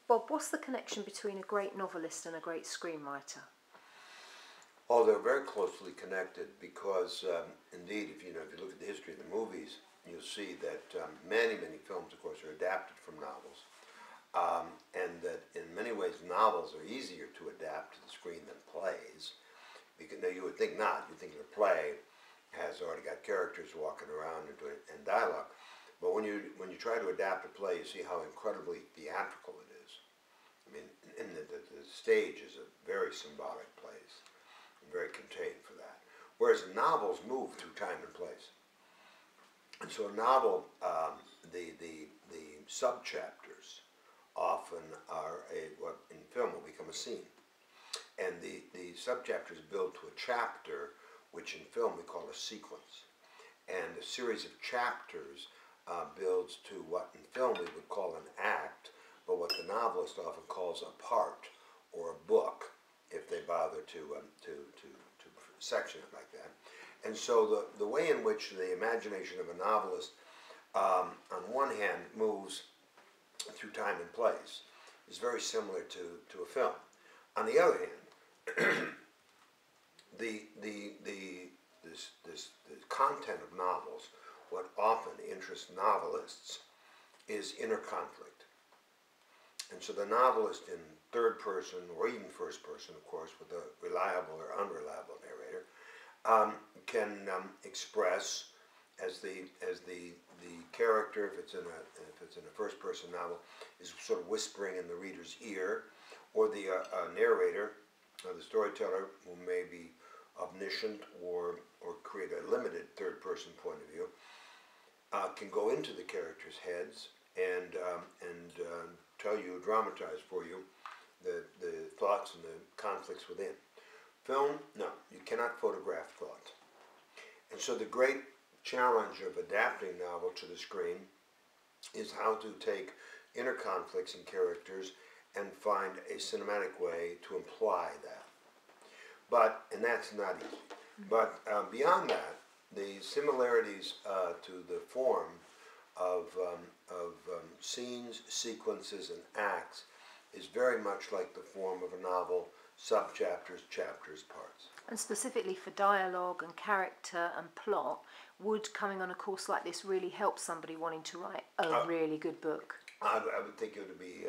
Bob, what's the connection between a great novelist and a great screenwriter? Oh, they're very closely connected because, indeed, if you look at the history of the movies, you'll see that many films, of course, are adapted from novels, and that in many ways novels are easier to adapt to the screen than plays. Because now you would think not. You think the play has already got characters walking around and dialogue, but when you try to adapt a play, you see how incredibly theatrical it is. I mean, the stage is a very symbolic place. Very contained for that. Whereas novels move through time and place. And so a novel, the subchapters often are what in film will become a scene. And the subchapters build to a chapter, which in film we call a sequence. And a series of chapters builds to what in film we would call an act, but what the novelist often calls a part or a book, if they bother to section it like that. And so the way in which the imagination of a novelist, on one hand, moves through time and place is very similar to a film. On the other hand, the content of novels, what often interests novelists, is inner conflict. And so the novelist in third person or even first person, of course, with a reliable or unreliable narrator, can express as the character, if it's in a first person novel, is sort of whispering in the reader's ear, or the narrator, the storyteller, who may be omniscient or create a limited third person point of view, can go into the characters' heads and tell you, dramatize for you the thoughts and the conflicts within. Film, no, you cannot photograph thought. And so the great challenge of adapting novel to the screen is how to take inner conflicts in characters and find a cinematic way to imply that. And that's not easy. But beyond that, the similarities to the form of scenes, sequences, and acts is very much like the form of a novel, subchapters, chapters, parts. And specifically for dialogue and character and plot, would coming on a course like this really help somebody wanting to write a really good book? I would think it would be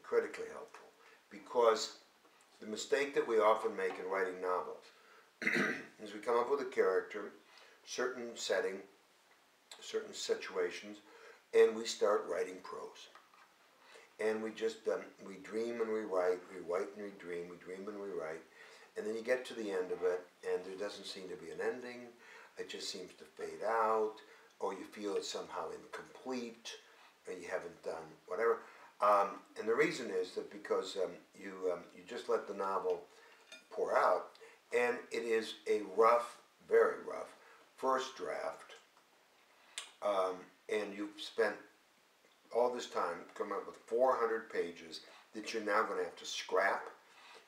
critically helpful, because the mistake that we often make in writing novels is we come up with a character, certain setting, certain situations, and we start writing prose. And we just, we dream and we write and we dream and we write, and then you get to the end of it, and there doesn't seem to be an ending, it just seems to fade out, or you feel it's somehow incomplete, and you haven't done whatever. And the reason is that because you just let the novel pour out, and it is a rough, very rough, first draft, and you've spent all this time coming up with 400 pages that you're now going to have to scrap.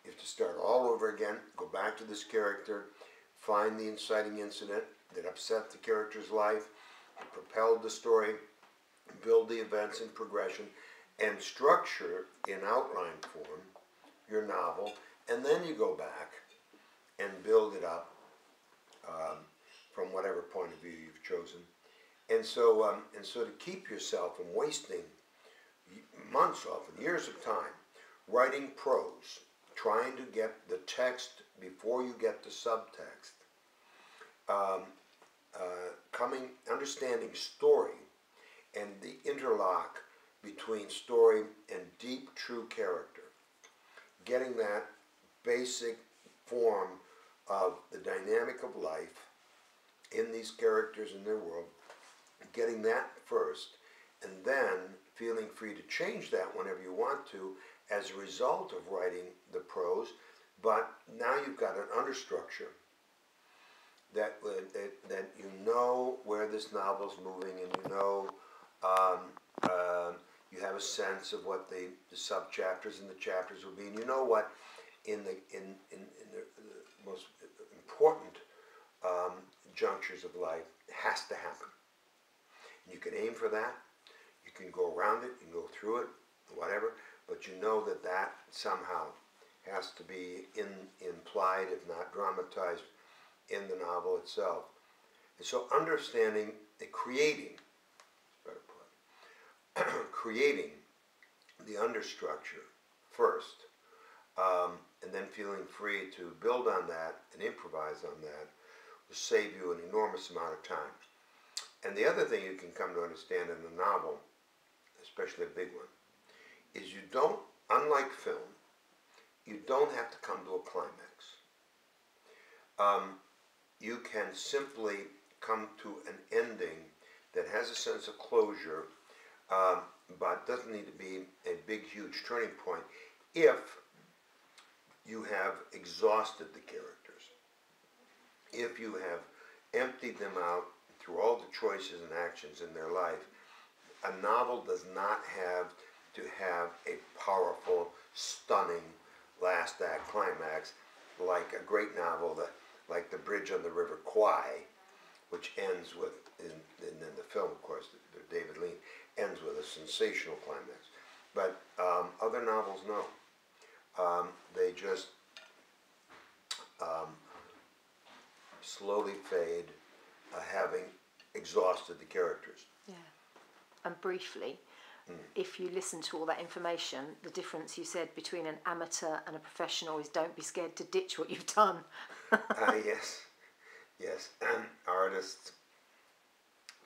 You have to start all over again, go back to this character, find the inciting incident that upset the character's life, propelled the story, build the events in progression, and structure in outline form your novel, and then you go back and build it up from whatever point of view you've chosen. And so to keep yourself from wasting months, often years of time, writing prose, trying to get the text before you get the subtext, understanding story and the interlock between story and deep, true character, getting that basic form of the dynamic of life in these characters in their world, getting that first, and then feeling free to change that whenever you want to as a result of writing the prose. But now you've got an understructure that you know where this novel's moving, and you know you have a sense of what the subchapters and the chapters will be, and you know what in the most important junctures of life has to happen. And you can aim for that. You can go around it. You can go through it. whatever, but you know that that somehow has to be implied, if not dramatized, in the novel itself. And so understanding, creating, better put, creating the understructure first, and then feeling free to build on that and improvise on that will save you an enormous amount of time. And the other thing you can come to understand in the novel, especially a big one, is you don't, unlike film, you don't have to come to a climax. You can simply come to an ending that has a sense of closure, but doesn't need to be a big, huge turning point if you have exhausted the characters. If you have emptied them out through all the choices and actions in their life. A novel does not have to have a powerful, stunning last act climax like a great novel like The Bridge on the River Kwai, which ends with, in the film, of course, David Lean, ends with a sensational climax. But other novels, no. They just slowly fade, having exhausted the characters. Yeah. And briefly, if you listen to all that information, the difference you said between an amateur and a professional is don't be scared to ditch what you've done. Yes, yes. And artists,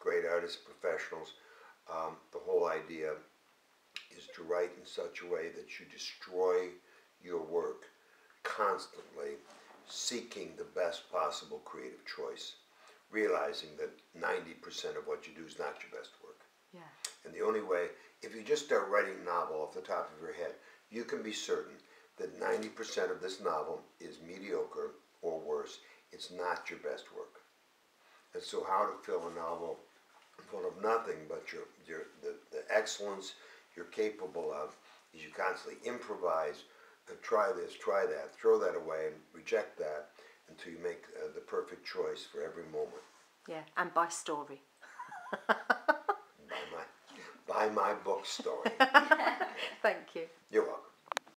great artists, professionals, the whole idea is to write in such a way that you destroy your work constantly, seeking the best possible creative choice, realizing that 90% of what you do is not your best work. Yeah. And the only way, if you just start writing a novel off the top of your head, you can be certain that 90% of this novel is mediocre or worse. It's not your best work. And so how to fill a novel full of nothing but the excellence you're capable of is you constantly improvise, try this, try that, throw that away, and reject that until you make the perfect choice for every moment. Yeah, and by story. Buy my book, Story. Thank you. You're welcome.